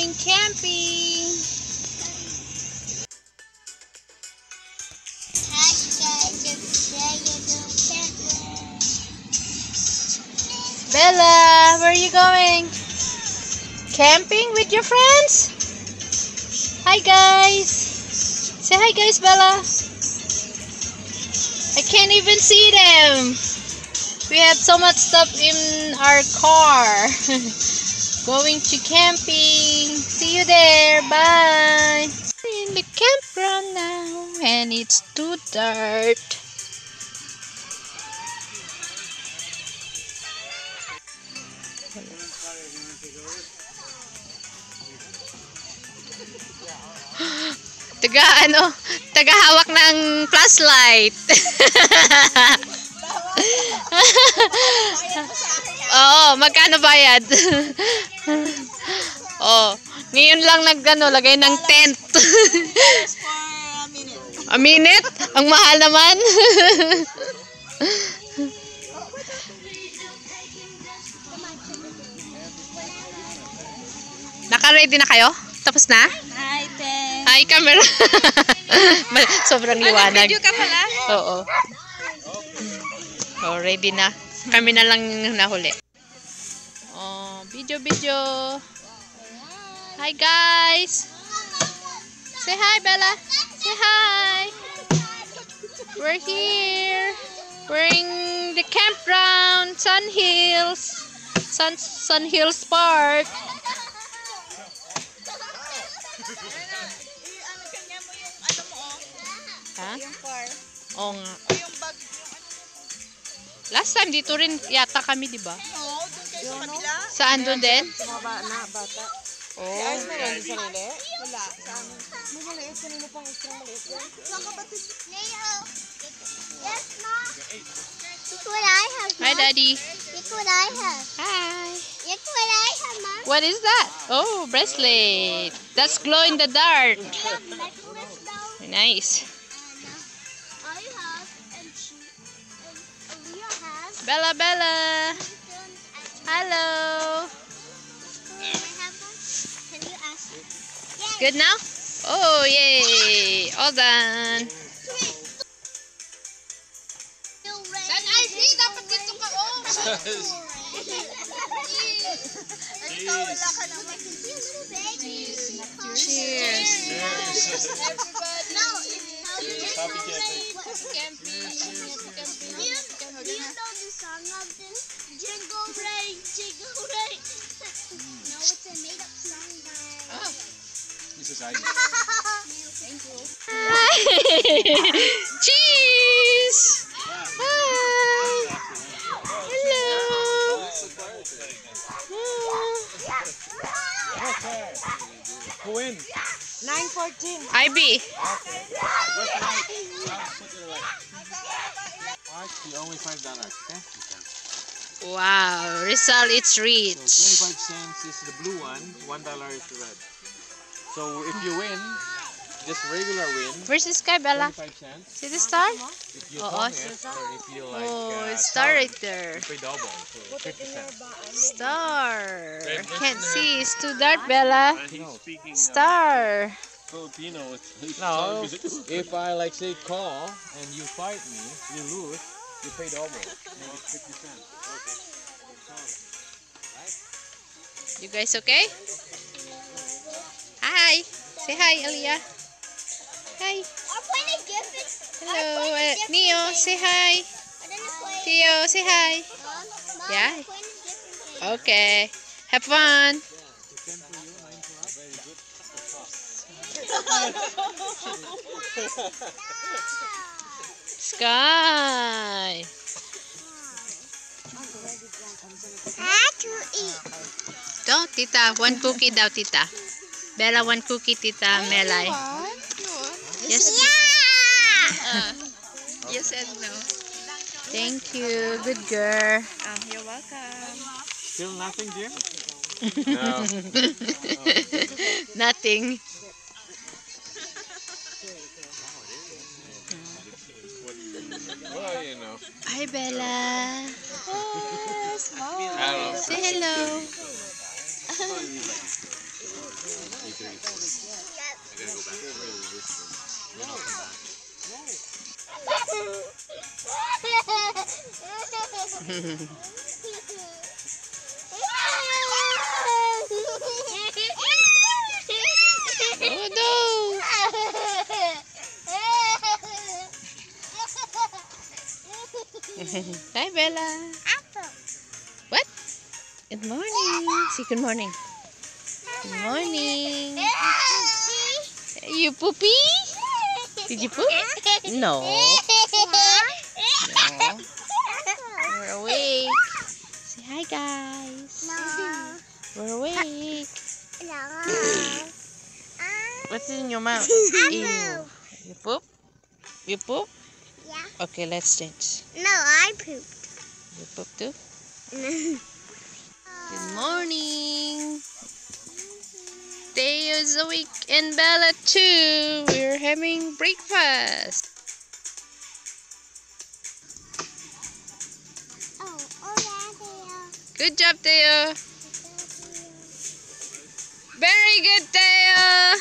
going camping. Hi guys, today you're going camping. Bella, where are you going? Camping with your friends? Hi guys. Say hi guys, Bella. I can't even see them. We have so much stuff in our car. Going to camping. See you there. Bye. We're in the campground now and it's too dark. Taga-hawak ng flashlight. Oo, magkano bayad? Oh, ngayon lang lagay ng tent. A minute? Ang mahal naman. Naka-ready na kayo? Tapos na? Hi, Te. Hi, camera. Sobrang liwanag. Video ka pala? Oo. Oh, ready na. Kami na lang nahuli. Oh, video. Hi, guys. Say hi, Bella. Say hi. We're here. We're in the campground, Sun Hills. Sun Hills Park. Ha? Yung car. Oo nga. O yung bag. Last time dito rin yata kami, di ba? Oo, doon kayo sa kabila. Saan doon din? Sa mga bata. Oh. Ayos na rin sa nila? Wala. Sa amin. May maliit. Kanina pang extra maliit. Sa kapatid. Leo. Yes, Ma. Look what I have, Ma. Hi, Daddy. Look what I have. Hi. Look what I have, Ma. What is that? Oh, bracelet. That's glow in the dark. Necklace now. Nice. I have, and Leah has. Bella. Hello. Can I have one? Can you ask? Yes. Good now? Oh, yay. All done. San IV, dapat dito ka, oh. Ikaw, wala ka naman. Cheers. No, happy camping. Do you know the song of this? Jingle Ray, Jingle Ray. No, it's a made-up song by... This is I. Thank you. Cheers. Hi. Hello. Who win? 9:14. Ivy. Actually, only $5. Okay. Wow. Rizal, it's So rich. 25 cents is the blue one. $1 is the red. So if you win, just regular win. Where's the sky, Bella? 25 cents. See the star? If you Oh, tong awesome. it, or if you like Oh, it's star star, right there. you pay double. So 50 cents. Star. Can't see. It's too dark, Bella. No. Star. Filipino. No, if I like say call and you fight me, you lose, you pay double. Maybe 50 cents. You guys okay? Hi. Say hi, Aliyah. Hi. Hello, Neo. Say hi. Theo, say hi. Yeah. Okay. Have fun. Sky. Don't, tita. One cookie daw, tita. Bella, one cookie, tita. Melay. Yes. You said no. Thank you. Good girl. You're welcome. Still nothing, Jim? Nothing. Well, you know. Hi, Bella. Yes, Mom. I don't know. Say hello. gonna go back through this one. Then I'll come back. Oh no! Hi Bella. What? Good morning. Say good morning. Good morning. You poopy? Did you poop? No. No. We're awake. Say hi guys. We're awake. What's in your mouth? Ew. You poop? You poop? Yeah. Okay, let's change. No, I pooped. You poop too? Good morning. Day is awake and Bella too. We're having breakfast. Good job, Teo. Very good, Teo.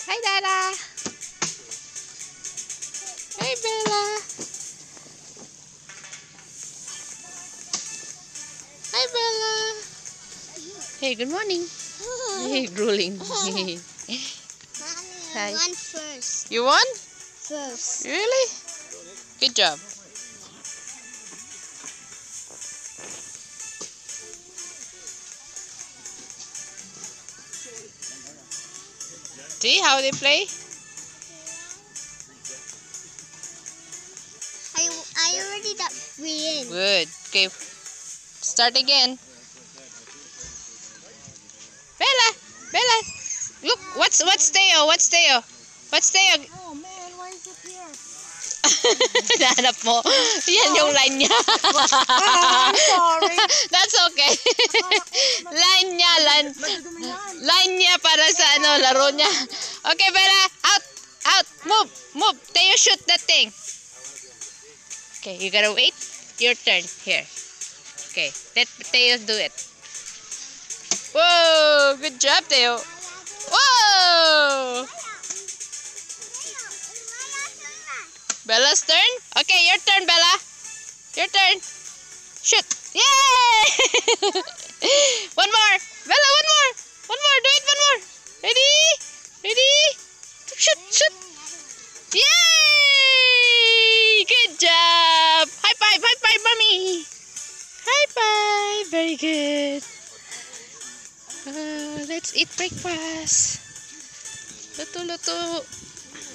Hi, Dada. Hi, Bella. Hi, Bella. Hey, good morning. Hey, drooling. Hi. One first. You won? First. Really? Good job. See how they play? I already got win. Good. Okay. Start again. Bella! Bella! Look! What's Teo? What's Teo? What's Teo? Oh man, why is it here? Nahanap mo. Yan yung line niya. I'm sorry. That's okay. Line niya. Line niya para sa laro niya. Okay, Bella. Out. Out. Move. Move. Teo, shoot that thing. Okay, you gotta wait. Your turn. Here. Okay. Let Teo do it. Whoa. Good job, Teo. Whoa. Bella's turn? Okay, your turn, Bella. Your turn. Shoot. Yay! One more. Bella, one more. One more. Do it one more. Ready? Ready? Shoot. Shoot. Yay! Good job. High five. High five, mommy. High five. Very good. Let's eat breakfast. Luto, luto.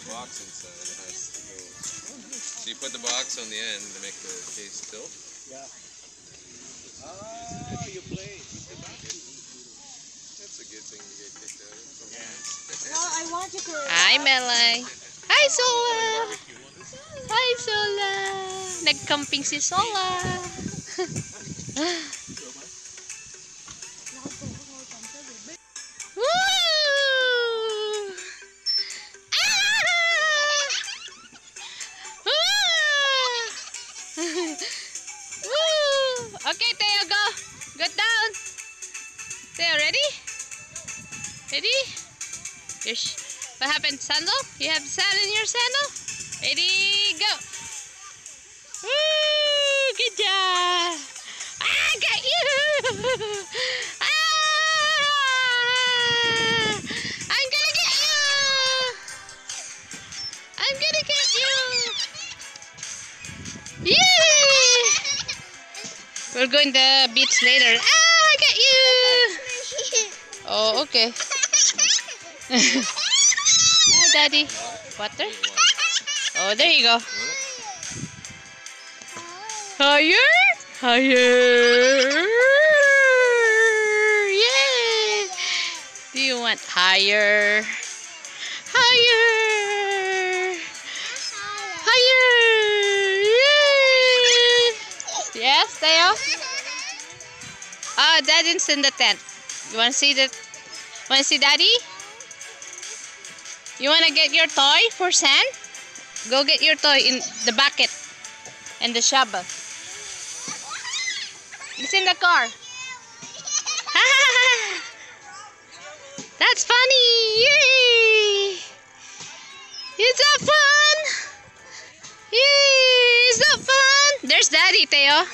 Box inside. It has to go. So you put the box on the end to make the case tilt? Yeah. Oh, you play. That's a good thing to get kicked out of sometimes. Well, I want you to. Hi, Melay. Hi, Sola. Hi, Sola. Nagcamping si Sola. Woo! Woo! Okay, Teo, go. Go down. Teo, ready? Ready? What happened, sandal? You have sand in your sandal? Ready, go. Woo! Good job. I got you. I'm gonna get you. I'm gonna get you. Yay! We're going to the beach later. I got you. Oh, okay. Oh, Daddy. Water? Oh, there you go. Higher? Higher. Yay! Do you want higher? Higher. Higher. Yay! Yes, Teo? Oh, Daddy's in the tent. You want to see the? Want to see Daddy? You want to get your toy for sand? Go get your toy in the bucket and the shovel. It's in the car. Teo?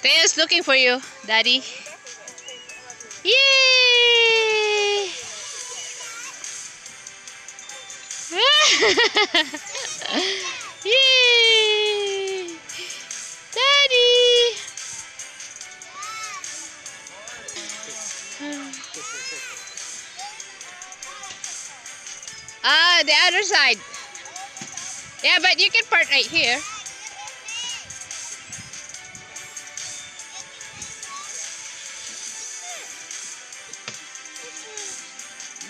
Teo's looking for you, Daddy. Yay! Yay! Daddy! Ah, the other side. Yeah, but you can park right here.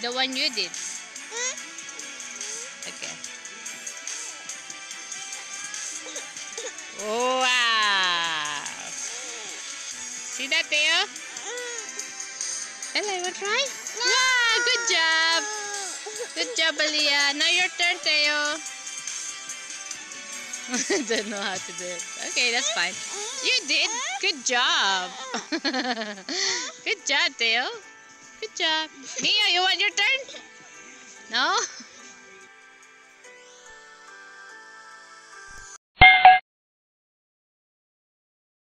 The one you did. Okay. Wow. See that, Theo? Ella, you want to try? Wow, good job. Good job, Aliyah. Now your turn, Theo. Don't know how to do it. Okay, that's fine. You did. Good job. Good job, Theo. Good job. Mia, you want your turn? No?